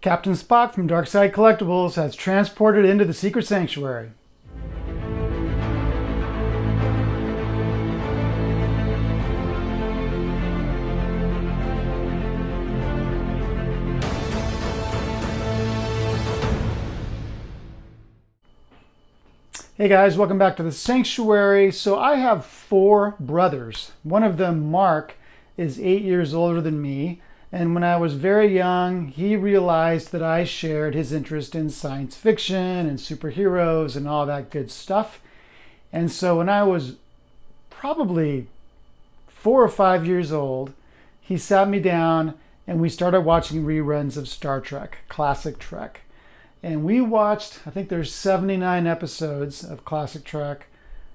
Captain Spock from Darkside Collectibles has transported into the secret sanctuary. Hey guys, welcome back to the sanctuary. So I have 4 brothers. One of them, Mark, is 8 years older than me. And when I was very young, he realized that I shared his interest in science fiction and superheroes and all that good stuff. And so when I was probably 4 or 5 years old, he sat me down and we started watching reruns of Star Trek, classic Trek. And we watched, I think there's 79 episodes of classic Trek,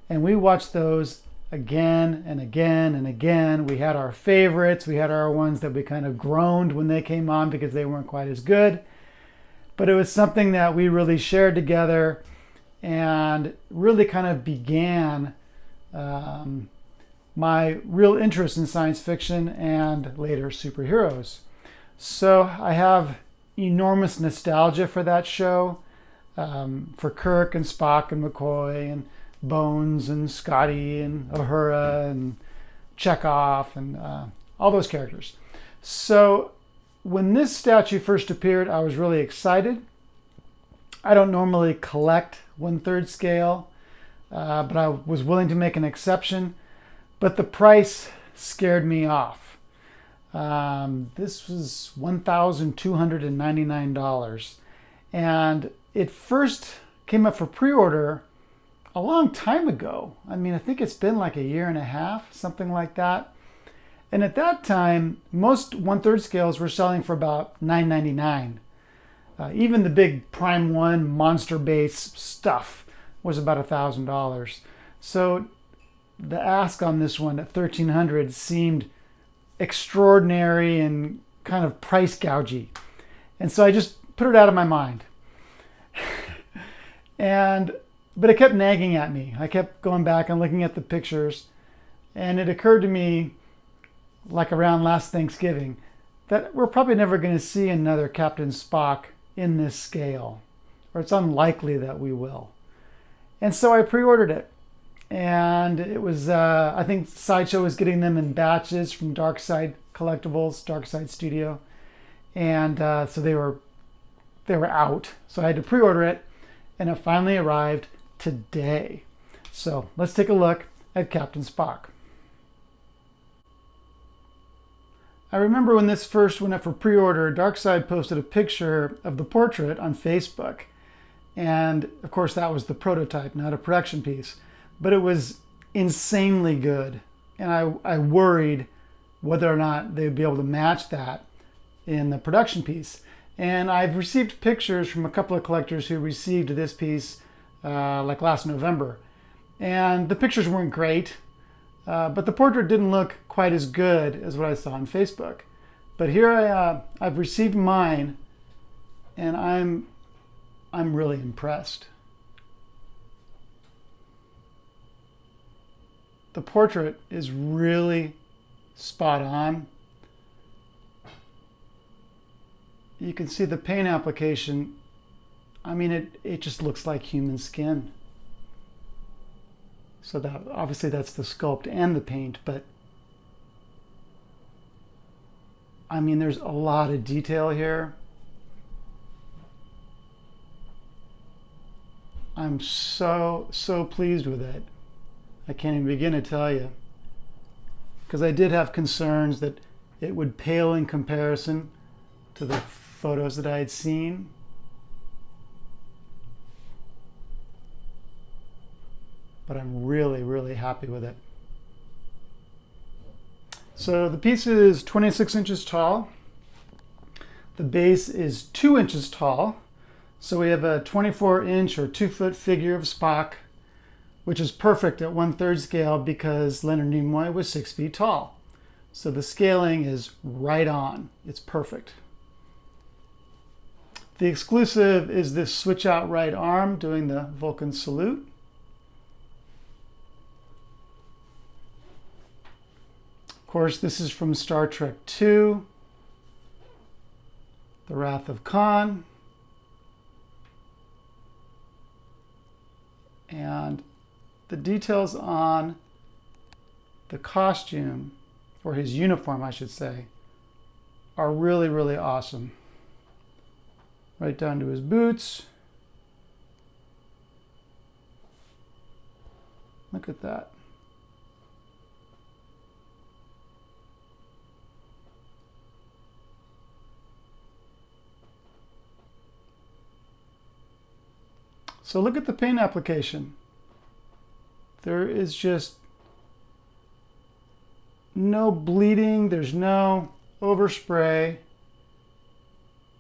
and we watched those again and again and again. We had our favorites. We had our ones that we kind of groaned when they came on because they weren't quite as good. But it was something that we really shared together and really kind of began my real interest in science fiction and later superheroes. So I have enormous nostalgia for that show, for Kirk and Spock and McCoy and Bones and Scotty and Uhura and Chekhov and all those characters. So when this statue first appeared, I was really excited. I don't normally collect 1/3 scale, but I was willing to make an exception. But the price scared me off. This was $1,299. And it first came up for pre-order a long time ago. I mean, I think it's been like a year and a half, something like that. And at that time, most 1/3 scales were selling for about $9.99. Even the big Prime 1 monster base stuff was about $1,000. So the ask on this one at $1,300 seemed extraordinary and kind of price gougy. And so I just put it out of my mind. But it kept nagging at me. I kept going back and looking at the pictures, and it occurred to me, like around last Thanksgiving, that we're probably never going to see another Captain Spock in this scale, or it's unlikely that we will. And so I pre-ordered it, and it was, I think Sideshow was getting them in batches from Darkside Collectibles, Darkside Studio, and so they were out. So I had to pre-order it, and it finally arrived today. So let's take a look at Captain Spock. I remember when this first went up for pre-order, Darkside posted a picture of the portrait on Facebook. And of course that was the prototype, not a production piece. But it was insanely good. And I worried whether or not they'd be able to match that in the production piece. And I've received pictures from a couple of collectors who received this piece like last November. And the pictures weren't great, but the portrait didn't look quite as good as what I saw on Facebook. But here I've received mine, and I'm really impressed. The portrait is really spot on. You can see the paint application. I mean, it just looks like human skin. So that obviously that's the sculpt and the paint, but I mean, there's a lot of detail here. I'm so pleased with it. I can't even begin to tell you. Because I did have concerns that it would pale in comparison to the photos that I had seen. But I'm really happy with it. So the piece is 26 inches tall. The base is 2 inches tall. So we have a 24-inch or 2-foot figure of Spock, which is perfect at 1/3 scale because Leonard Nimoy was 6 feet tall. So the scaling is right on. It's perfect. The exclusive is this switch out right arm doing the Vulcan salute. Of course, this is from Star Trek II. the Wrath of Khan, and the details on the costume, or his uniform, I should say, are really, really awesome. Right down to his boots. Look at that. So look at the paint application. There is just no bleeding. There's no overspray.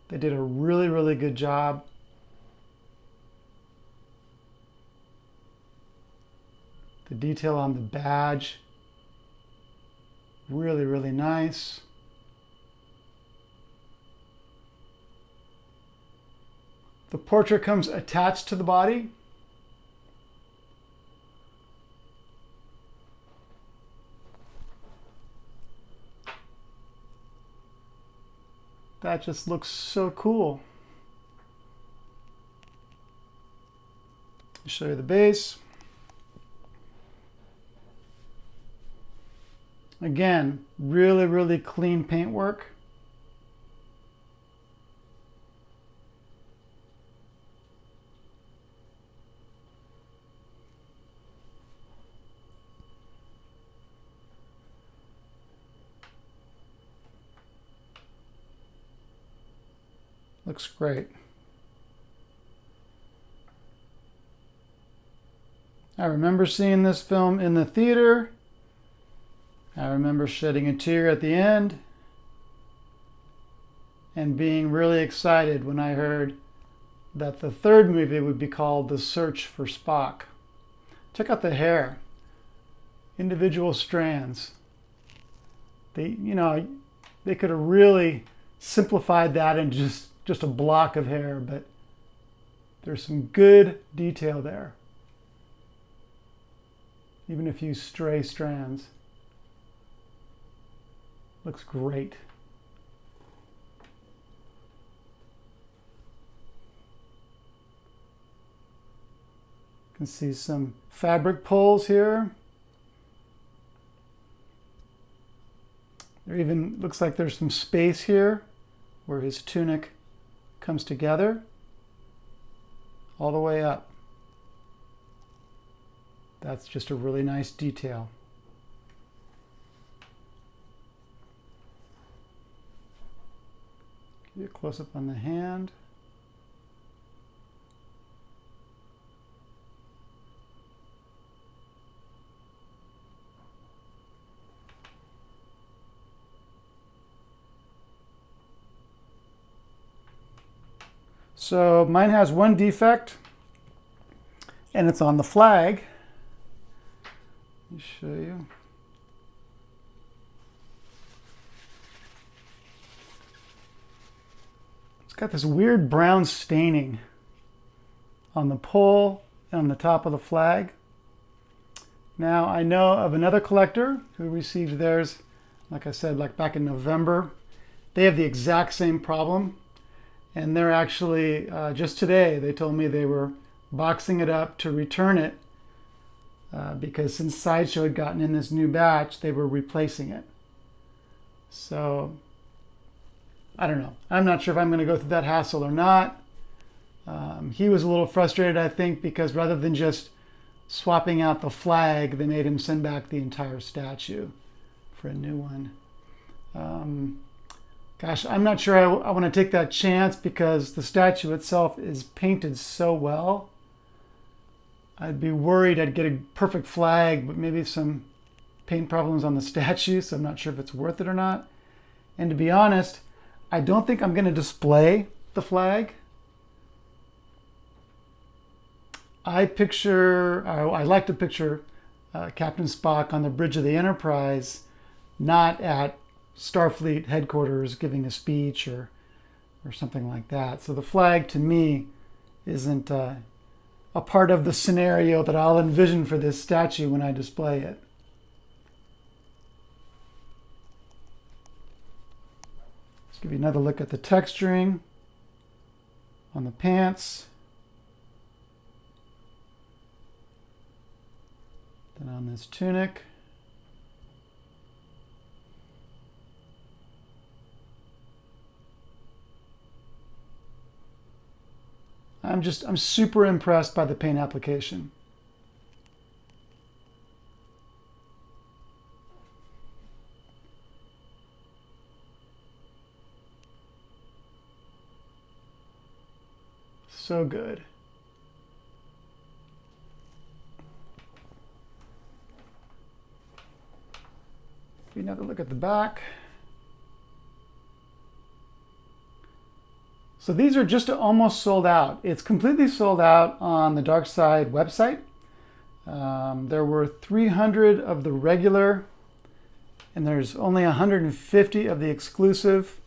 They did a really, really good job. The detail on the badge, really, really nice. The portrait comes attached to the body. That just looks so cool. I'll show you the base. Again, really, really clean paintwork. Looks great. I remember seeing this film in the theater. I remember shedding a tear at the end and being really excited when I heard that the third movie would be called The Search for Spock. Check out the hair. Individual strands. They could have really simplified that in just a block of hair, but there's some good detail there. Even a few stray strands. Looks great. You can see some fabric pulls here. There even looks like there's some space here where his tunic comes together all the way up. That's just a really nice detail. Get a close-up on the hand. So mine has one defect, and it's on the flag. Let me show you. It's got this weird brown staining on the pole and on the top of the flag. Now I know of another collector who received theirs, like I said, like back in November. They have the exact same problem. And they're actually, just today, they told me they were boxing it up to return it because since Sideshow had gotten in this new batch, they were replacing it. So, I don't know. I'm not sure if I'm going to go through that hassle or not. He was a little frustrated, I think, because rather than just swapping out the flag, they made him send back the entire statue for a new one. Gosh, I'm not sure I want to take that chance because the statue itself is painted so well. I'd be worried I'd get a perfect flag, but maybe some paint problems on the statue, so I'm not sure if it's worth it or not. And to be honest, I don't think I'm going to display the flag. I like to picture Captain Spock on the bridge of the Enterprise, not at Starfleet headquarters giving a speech or something like that. So the flag to me isn't a part of the scenario that I'll envision for this statue when I display it. Give you another look at the texturing on the pants. Then on this tunic. I'm super impressed by the paint application. So good. Another look at the back. So these are just almost sold out. It's completely sold out on the Darkside website. There were 300 of the regular, and there's only 150 of the exclusive.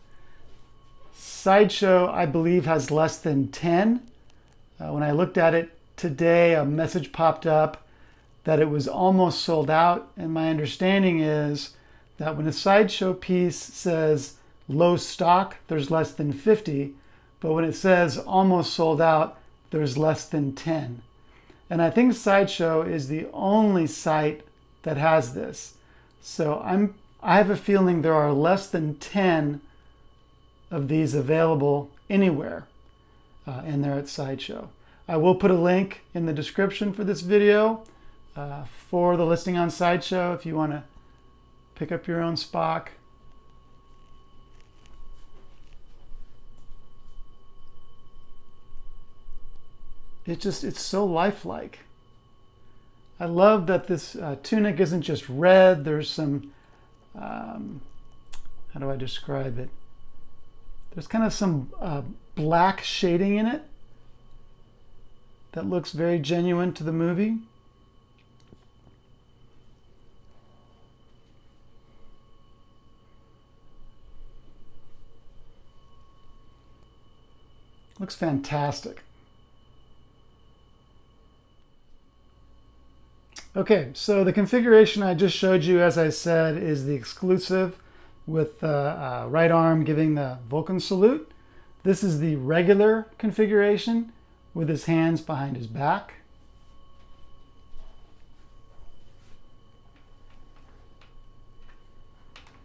Sideshow, I believe, has less than 10. When I looked at it today, a message popped up that it was almost sold out, and my understanding is that when a Sideshow piece says low stock, there's less than 50, but when it says almost sold out, there's less than 10. And I think Sideshow is the only site that has this. So I have a feeling there are less than 10 of these available anywhere, and they're at Sideshow. I will put a link in the description for this video for the listing on Sideshow if you want to pick up your own Spock. It's so lifelike. I love that this tunic isn't just red. There's some, how do I describe it? There's kind of some black shading in it that looks very genuine to the movie. Looks fantastic. Okay, so the configuration I just showed you, as I said, is the exclusive with the right arm giving the Vulcan salute. This is the regular configuration with his hands behind his back.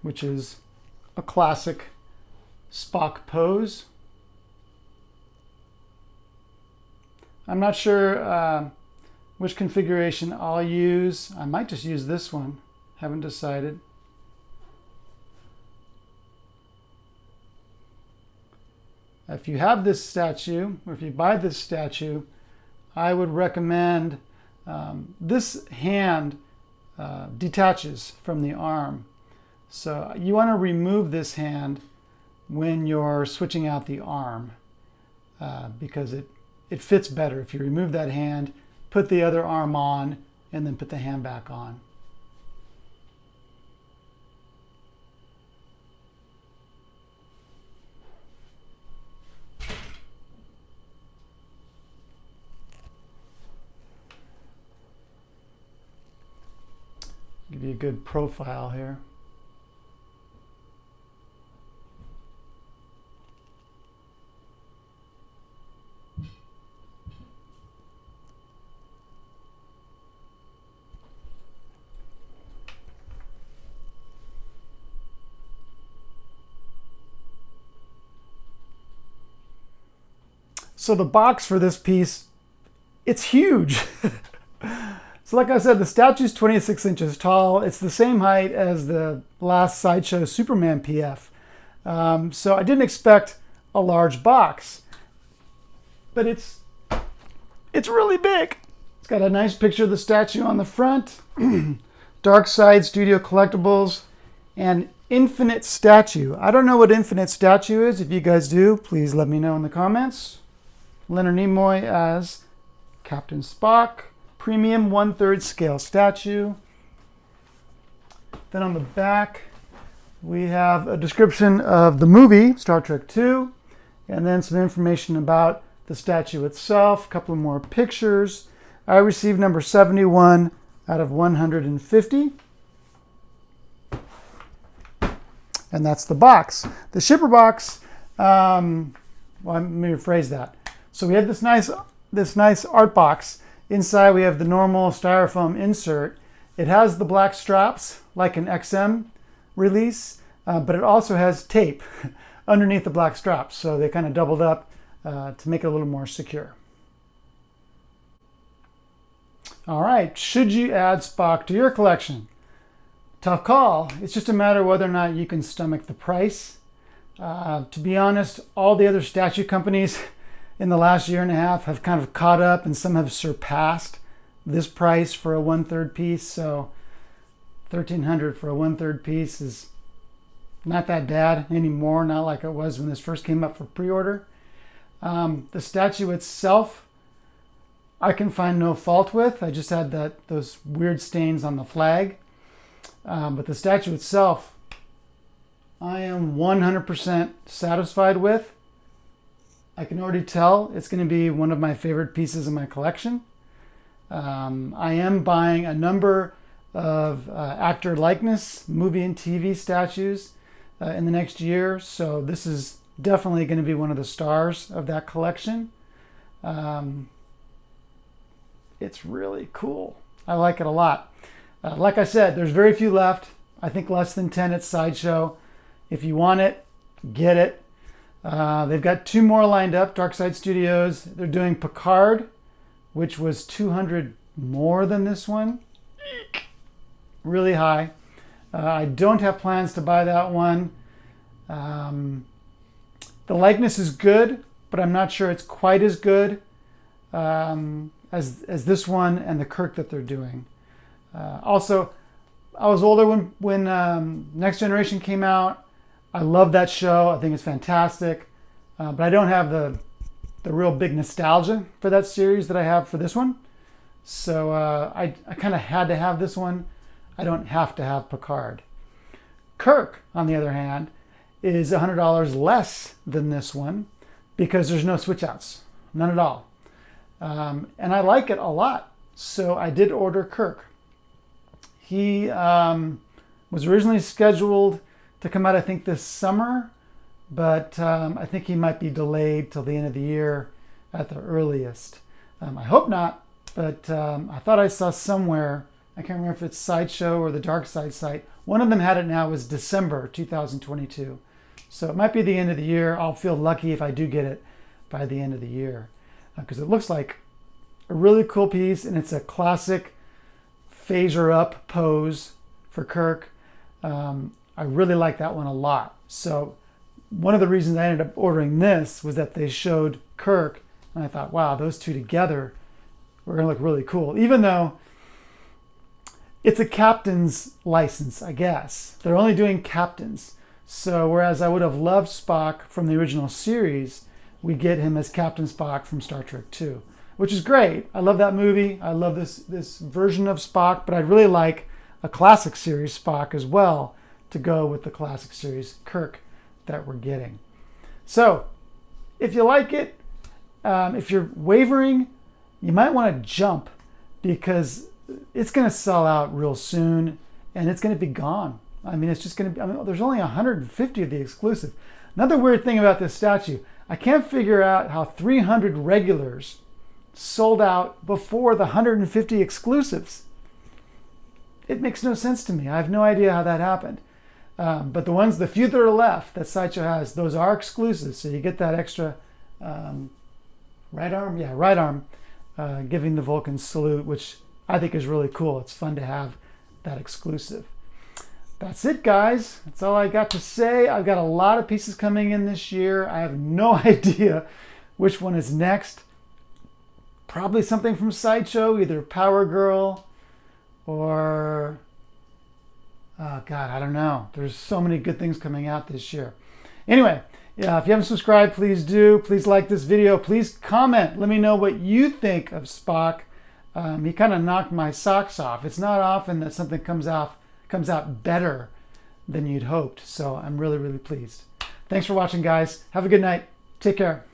Which is a classic Spock pose. I'm not sure which configuration I'll use. I might just use this one. Haven't decided. If you have this statue, or if you buy this statue, I would recommend this hand detaches from the arm. So you want to remove this hand when you're switching out the arm because it fits better if you remove that hand, put the other arm on, and then put the hand back on. Give you a good profile here. So the box for this piece, it's huge. So like I said, the statue's 26 inches tall. It's the same height as the last Sideshow Superman PF. So I didn't expect a large box, but it's really big. It's got a nice picture of the statue on the front, Darkside Studio Collectibles, and Infinite Statue. I don't know what Infinite Statue is. If you guys do, please let me know in the comments. Leonard Nimoy as Captain Spock, premium 1/3 scale statue. Then on the back, we have a description of the movie, Star Trek II, and then some information about the statue itself, a couple more pictures. I received number 71 out of 150. and that's the box. The shipper box, well, let me rephrase that. So we have this nice art box. Inside we have the normal styrofoam insert. It has the black straps like an XM release, but it also has tape underneath the black straps. So they kind of doubled up to make it a little more secure. All right, should you add Spock to your collection? Tough call. It's just a matter of whether or not you can stomach the price. To be honest, all the other statue companies in the last year and a half have kind of caught up, and some have surpassed this price for a 1/3 piece. So $1,300 for a 1/3 piece is not that bad anymore, not like it was when this first came up for pre-order. The statue itself, I can find no fault with. I just had those weird stains on the flag. But the statue itself, I am 100% satisfied with. I can already tell it's going to be one of my favorite pieces in my collection. I am buying a number of actor likeness, movie and TV statues in the next year. So this is definitely going to be one of the stars of that collection. It's really cool. I like it a lot. Like I said, there's very few left. I think less than 10 at Sideshow. If you want it, get it. They've got 2 more lined up, Darkside Studios. They're doing Picard, which was 200 more than this one. Really high. I don't have plans to buy that one. The likeness is good, but I'm not sure it's quite as good as this one and the Kirk that they're doing. Also, I was older when Next Generation came out. I love that show. I think it's fantastic. But I don't have the real big nostalgia for that series that I have for this one. So I kind of had to have this one. I don't have to have Picard. Kirk, on the other hand, is $100 less than this one because there's no switch outs. None at all. And I like it a lot. So I did order Kirk. He was originally scheduled to come out, I think, this summer, but I think he might be delayed till the end of the year at the earliest. I hope not, but I thought I saw somewhere, I can't remember if it's Sideshow or the Darkside site, one of them had it now was December 2022. So it might be the end of the year. I'll feel lucky if I do get it by the end of the year because it looks like a really cool piece, and it's a classic phaser up pose for Kirk. I really like that one a lot. So one of the reasons I ended up ordering this was that they showed Kirk, and I thought, wow, those two together were going to look really cool. Even though it's a captain's license, I guess. They're only doing captains. So whereas I would have loved Spock from the original series, we get him as Captain Spock from Star Trek II, which is great. I love that movie. I love this version of Spock, but I'd really like a classic series Spock as well to go with the classic series Kirk that we're getting. So if you like it, if you're wavering, you might want to jump because it's going to sell out real soon and it's going to be gone. I mean, it's just going to be, there's only 150 of the exclusive. Another weird thing about this statue, I can't figure out how 300 regulars sold out before the 150 exclusives. It makes no sense to me. I have no idea how that happened. But the few that are left that Sideshow has, those are exclusive. So you get that extra right arm giving the Vulcan salute, which I think is really cool. It's fun to have that exclusive. That's it, guys. That's all I got to say. I've got a lot of pieces coming in this year. I have no idea which one is next. Probably something from Sideshow, either Power Girl or, oh God, I don't know. There's so many good things coming out this year. Anyway, yeah, if you haven't subscribed, please do. Please like this video. Please comment. Let me know what you think of Spock. He kind of knocked my socks off. It's not often that something comes out better than you'd hoped. So I'm really, really pleased. Thanks for watching, guys. Have a good night. Take care.